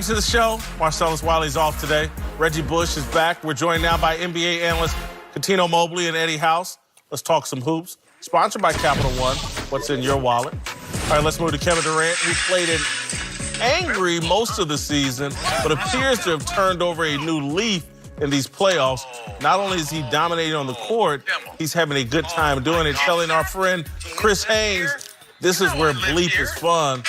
To the show, Marcellus Wiley's off today. Reggie Bush is back. We're joined now by NBA analysts Katino Mobley and Eddie House. Let's talk some hoops. Sponsored by Capital One. What's in your wallet? All right, let's move to Kevin Durant, who played it angry most of the season, but appears to have turned over a new leaf in these playoffs. Not only is he dominating on the court, he's having a good time doing it. Telling our friend Chris Haynes, this is where bleep is fun.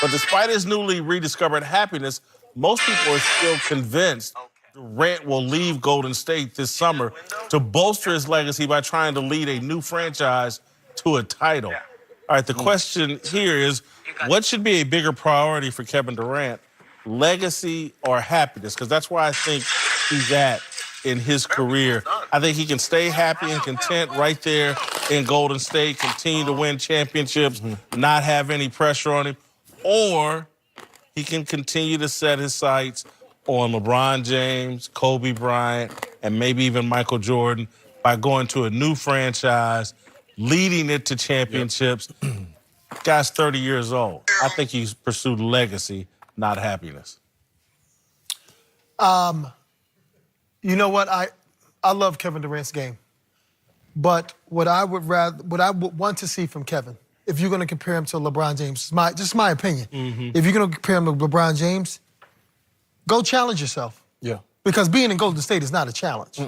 But despite his newly rediscovered happiness, most people are still convinced Durant will leave Golden State this summer to bolster his legacy by trying to lead a new franchise to a title. All right, the question here is, what should be a bigger priority for Kevin Durant, legacy or happiness? Because that's where I think he's at in his career. I think he can stay happy and content right there in Golden State, continue to win championships, not have any pressure on him, or he can continue to set his sights on LeBron James, Kobe Bryant, and maybe even Michael Jordan by going to a new franchise, leading it to championships. Guy's 30 years old. I think he's pursued legacy, not happiness. You know what? I love Kevin Durant's game. But what I would want to see from Kevin, if you're going to compare him to LeBron James, just my opinion. If you're going to compare him to LeBron James, go challenge yourself. Yeah. Because being in Golden State is not a challenge.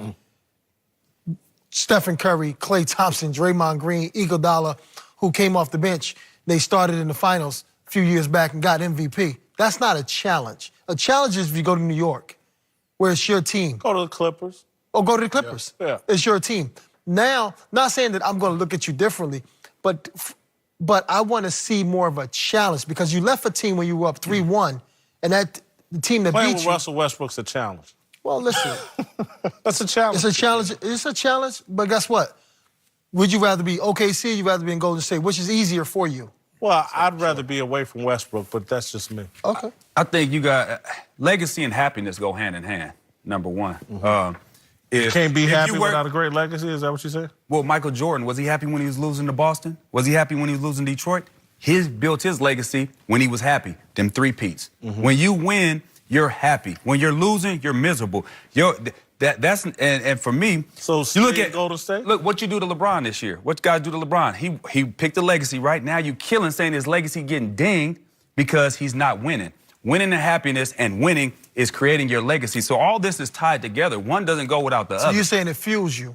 Stephen Curry, Klay Thompson, Draymond Green, Iguodala, who came off the bench, they started in the finals a few years back and got MVP. That's not a challenge. A challenge is if you go to New York, where it's your team. Go to the Clippers. Or go to the Clippers. Yeah. It's your team. Now, not saying that I'm going to look at you differently, but I want to see more of a challenge because you left a team when you were up 3-1, and the team that Playing beat with you. Russell Westbrook's a challenge. Well, listen. That's a challenge. It's a challenge. It's a challenge, but guess what? Would you rather be OKC or you rather be in Golden State? Which is easier for you? Well, I'd rather be away from Westbrook, but that's just me. Okay. I think you got legacy and happiness go hand in hand. Number one. You can't be happy without a great legacy? Is that what you said? Well, Michael Jordan, was he happy when he was losing to Boston? Was he happy when he was losing to Detroit? He built his legacy when he was happy, them three-peats. When you win, you're happy. When you're losing, you're miserable. And for me, so you look at Golden State? Look what you do to LeBron this year. What guys do to LeBron? He picked a legacy, right? Now you killing saying his legacy getting dinged because he's not winning. Winning and happiness and winning is creating your legacy. So all this is tied together. One doesn't go without the other. So you're saying it fuels you?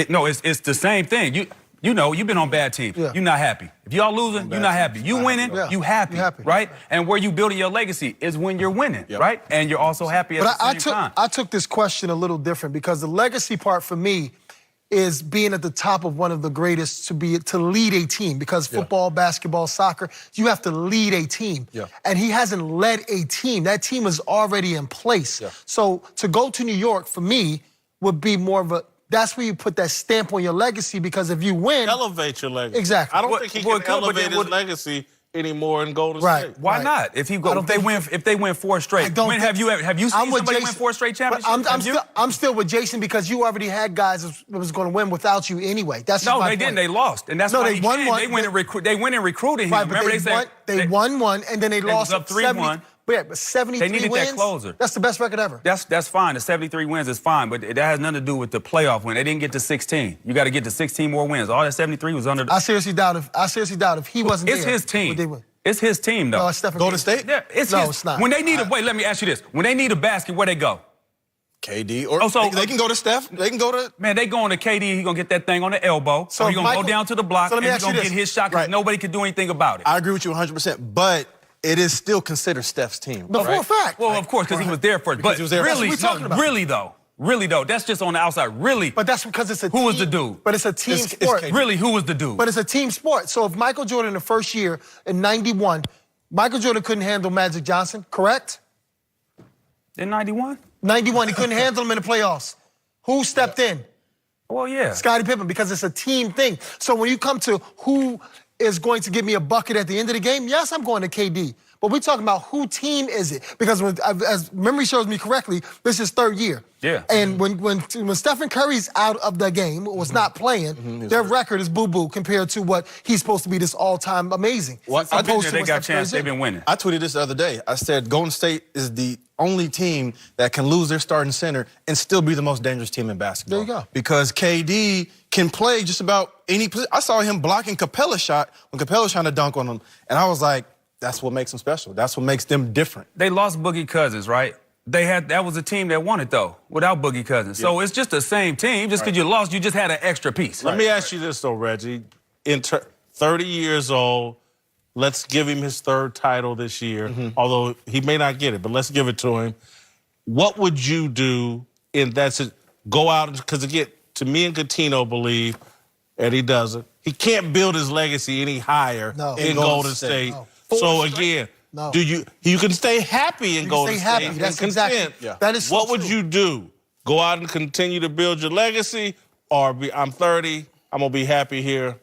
No, it's the same thing. You know, you've been on bad teams. Yeah. You're not happy. If y'all losing, you're not happy. You winning, you happy, right? And where you building your legacy is when you're winning, right? And you're also happy at the same time. I took this question a little different because the legacy part for me is being at the top of one of the greatest to lead a team. Because football, basketball, soccer, you have to lead a team. And he hasn't led a team. That team is already in place. So to go to New York for me would be more of a, that's where you put that stamp on your legacy because if you win... Elevate your legacy. Exactly. I don't think he can elevate his legacy anymore in Golden State. Why not? If they win 4 straight, have you seen somebody win 4 straight championships? I'm still with Jason because you already had guys that was going to win without you anyway. That's no, my they point. didn't. They lost, and that's why they won one. They went and recruited him. Right, Remember they won one and then they lost up 3-1. But 73 they needed wins, that closer. That's the best record ever. That's fine. The 73 wins is fine, but that has nothing to do with the playoff win. They didn't get to 16. You got to get to 16 more wins. All that 73 was under. I seriously doubt if he wasn't it's there. his team. Would they win? It's his team, though. No, it's Stephen Golden State? Yeah, it's not. When they need wait, let me ask you this. When they need a basket, where they go? KD, or they can go to Steph. They can go to... Man, they going to KD. He going to get that thing on the elbow. So he's going to go down to the block, and he's going to get his shot because nobody can do anything about it. I agree with you 100%, but it is still considered Steph's team. No, for a fact. Well, of course, because he was there first. But really though, that's just on the outside. Really. But that's because it's a team. Who was the dude? But it's a team sport. Really, who was the dude? But it's a team sport. So if Michael Jordan in the first year in 91, Michael Jordan couldn't handle Magic Johnson, correct? In 91? 91, he couldn't handle him in the playoffs. Who stepped in? Well, yeah. Scottie Pippen, because it's a team thing. So when you come to who is going to give me a bucket at the end of the game, yes, I'm going to KD. But we're talking about who team is it? Because as memory shows me correctly, this is 3rd year. Yeah. And when Stephen Curry's out of the game, was not playing, their record is boo-boo compared to what he's supposed to be this all-time amazing. Well, I bet you they got a chance. They've been winning. I tweeted this the other day. I said Golden State is the only team that can lose their starting center and still be the most dangerous team in basketball. There you go. Because KD can play just about any position. I saw him blocking Capella's shot when Capella was trying to dunk on him, and I was like, that's what makes them special. That's what makes them different. They lost Boogie Cousins, right? That was a team that won it, though, without Boogie Cousins. So it's just the same team. Just because you lost, you just had an extra piece. Let me ask you this, though, Reggie. 30 years old, let's give him his third title this year, although he may not get it, but let's give it to him. What would you do in that? Go out, because again, to me and Coutinho believe, Eddie doesn't, he can't build his legacy any higher in Golden State. No. So again, do you can stay happy in Golden State. Happy. That's exactly. That is so what would true. you do? Go out and continue to build your legacy, or I'm 30, I'm gonna be happy here?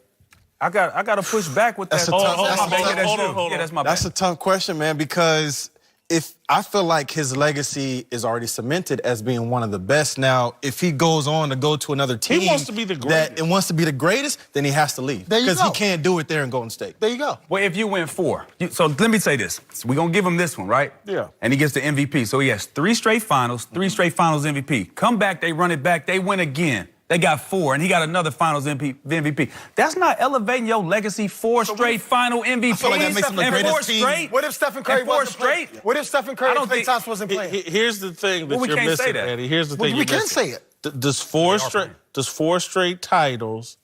I got to push back with that. That's a tough- Hold on, that's- that's hold on, you. hold on. Yeah, that's my bad. That's a tough question, man, because if I feel like his legacy is already cemented as being one of the best. Now, if he goes on to go to another team wants to be the greatest. wants to be the greatest, then he has to leave. There you Because go. he can't do it there in Golden State. There you go. Well, if you win 4. So let me say this. So we're going to give him this one, right? Yeah. And he gets the MVP. So he has 3 straight finals, 3 straight finals MVP. Come back, they run it back, they win again. They got 4, and he got another finals MVP. That's not elevating your legacy. 4 straight final MVPs. I feel like that makes him the and greatest 4 team. straight. What if Stephen Curry and 4 wasn't playing? straight? What if Stephen Curry I don't and Klay think- Thompson wasn't playing? Here's the thing that Well, we you're can't say missing, that. Eddie. Here's the Well, thing we you're can missing. say it. Does 4 straight titles,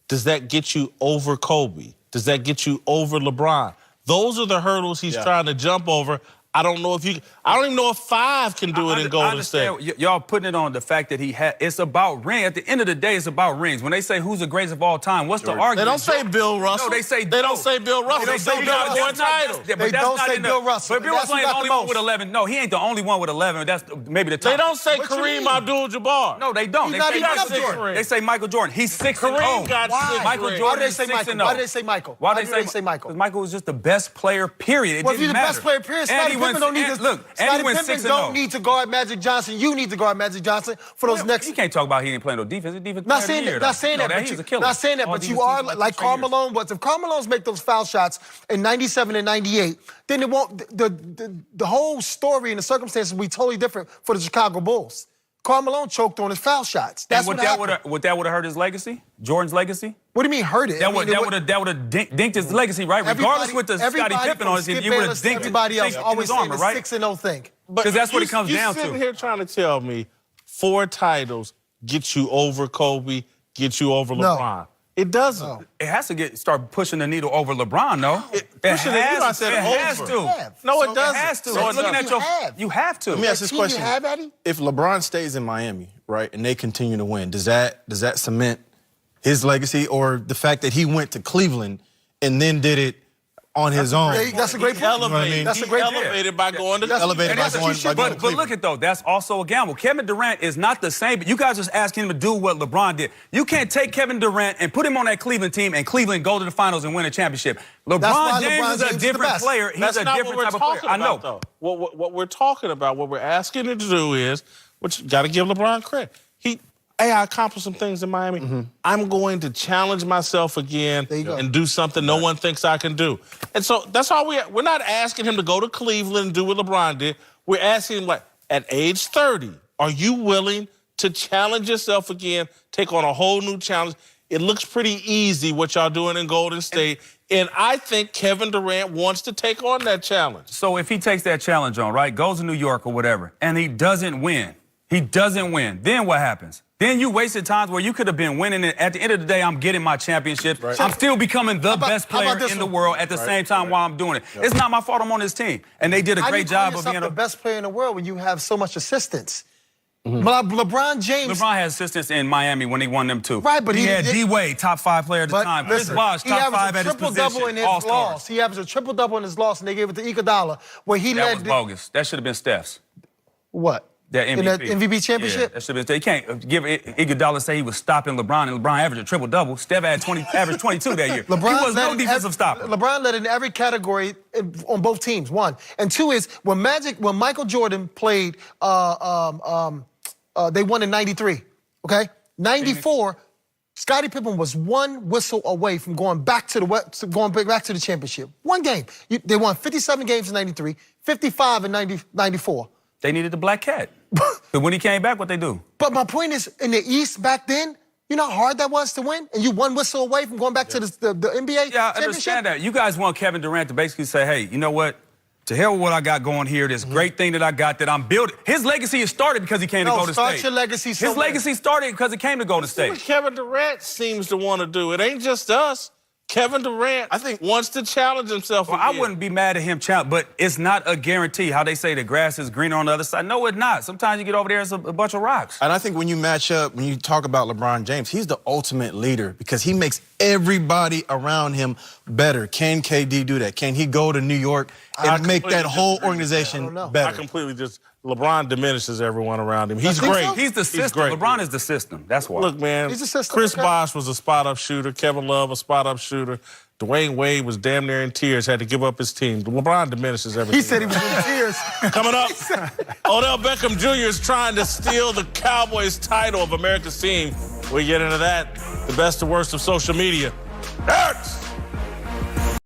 does that get you over Kobe? Does that get you over LeBron? Those are the hurdles he's trying to jump over. I don't even know if 5 can do it in Golden State. Y'all putting it on the fact that it's about ring. At the end of the day, it's about rings. When they say who's the greatest of all time, what's the argument? They don't say Bill Russell. No, they don't say Bill Russell. They say Bill won titles. They don't say Bill Russell. But Bill Russell ain't the only one with 11. No, he ain't the only one with 11. That's maybe the top. They don't say What you Kareem mean? Abdul-Jabbar. No, they don't. He's They not say even Michael up there. Jordan. They say Michael Jordan. He's 6-0. Kareem got six Michael rings. Jordan. Why do they is say 6-0. Michael? Why do they say Michael? Why Why do do they say Michael? Because Michael was just the best player, period. It Well, if didn't you're the matter. best player, period, And Scottie he went- Pippen don't need and to. Look, and Scottie he went Pippen 6-0. don't need to guard Magic Johnson. You need to guard Magic Johnson for those next. You can't talk about he ain't playing no defense. He's defense Not player saying of the year, that. Not though. saying No, that. But he's you, a killer. not saying that. All But you defense are teams like for Karl years. Malone was. If Karl Malone's make those foul shots in '97 and '98, then it won't. The whole story and the circumstances will be totally different for the Chicago Bulls. Karl Malone choked on his foul shots. That's And what happened. would that hurt his legacy? Jordan's legacy? What do you mean hurt it? That would have dinked his legacy, right? Regardless with the Scottie Pippen on his team, you would have dinked everybody else in always his armor, say the right? 6-0 thing. Because that's what it comes down You're sitting to. here trying to tell me 4 titles get you over Kobe, get you over No. LeBron. It doesn't. It has to start pushing the needle over LeBron, though. Pushing the needle, I said it has over. to. No, it doesn't. It has to. No, it Looking doesn't. at your, You have. you have to. Let me ask this team question. you have, Eddie? If LeBron stays in Miami, right, and they continue to win, does that cement his legacy, or the fact that he went to Cleveland and then did it on his own? That's a great point. Elevated. That's a great point. Elevated by going to Elevated by going to But Cleveland. look at though, that's also a gamble. Kevin Durant is not the same. But you guys just asking him to do what LeBron did. You can't take Kevin Durant and put him on that Cleveland team and Cleveland go to the finals and win a championship. why LeBron James LeBron is James a is the different best. player. He's That's a not different what type we're of player. talking I know. about, though. What we're talking about, what we're asking him to do is, which you got to give LeBron credit. I accomplished some things in Miami. I'm going to challenge myself again and do something no one thinks I can do. And so that's all we're not asking him to go to Cleveland and do what LeBron did. We're asking him, like, at age 30, are you willing to challenge yourself again, take on a whole new challenge? It looks pretty easy what y'all doing in Golden State. And I think Kevin Durant wants to take on that challenge. So if he takes that challenge on, right, goes to New York or whatever, and he doesn't win, then what happens? Then you wasted times where you could have been winning it. At the end of the day, I'm getting my championship. Right. I'm still becoming the best how about player this in the one? world at the same time while I'm doing it. It's not my fault I'm on this team. And they did a How do great you call job of yourself being the best player in the world when you have so much assistance? LeBron James. LeBron had assistance in Miami when he won them too. Right, but he he had did- D-Wade, top 5 player at the time. Chris listen, Bosh, he top averaged 5 a at his triple-double in position. his All-star. loss. He averaged a triple-double in his loss, and they gave it to Iguodala, where he That led. was bogus. That should have been Steph's. What? That MVP. In that MVP championship? Yeah, that should have been. You can't give Iguodala say he was stopping LeBron, and LeBron averaged a triple-double. Steph had averaged 22 that year. He was no defensive stopper. LeBron led in every category on both teams, one. And two is, when Michael Jordan played, they won in 93, okay? 94, Scottie Pippen was one whistle away from going back to the championship. One game. They won 57 games in 93, 55 in 94. They needed the black cat. But when he came back, what they do? But my point is, in the East back then, you know how hard that was to win? And you one whistle away from going back to the NBA Yeah, I championship? understand that. You guys want Kevin Durant to basically say, hey, you know what? To hell with what I got going here, this great thing that I got that I'm building. His legacy is started because he came to Golden State. Start your legacy His somewhere. legacy started because he came to Golden That's what State. Kevin Durant seems to want to do. It ain't just us. Kevin Durant, I think, wants to challenge himself. Well, I again. wouldn't be mad at him, but it's not a guarantee. How they say the grass is greener on the other side. No, it's not. Sometimes you get over there, it's a bunch of rocks. And I think when you match up, when you talk about LeBron James, he's the ultimate leader because he makes everybody around him better. Can KD do that? Can he go to New York and make that whole organization better? I completely LeBron diminishes everyone around him. He's think great. so? He's the system. great. LeBron is the system. That's why. Look, man, He's a system, Chris okay. Bosh was a spot-up shooter. Kevin Love, a spot-up shooter. Dwayne Wade was damn near in tears, had to give up his team. LeBron diminishes everything. He said he was in tears. Coming up, Odell Beckham Jr. is trying to steal the Cowboys title of America's team. We get into that, the best and worst of social media. Next!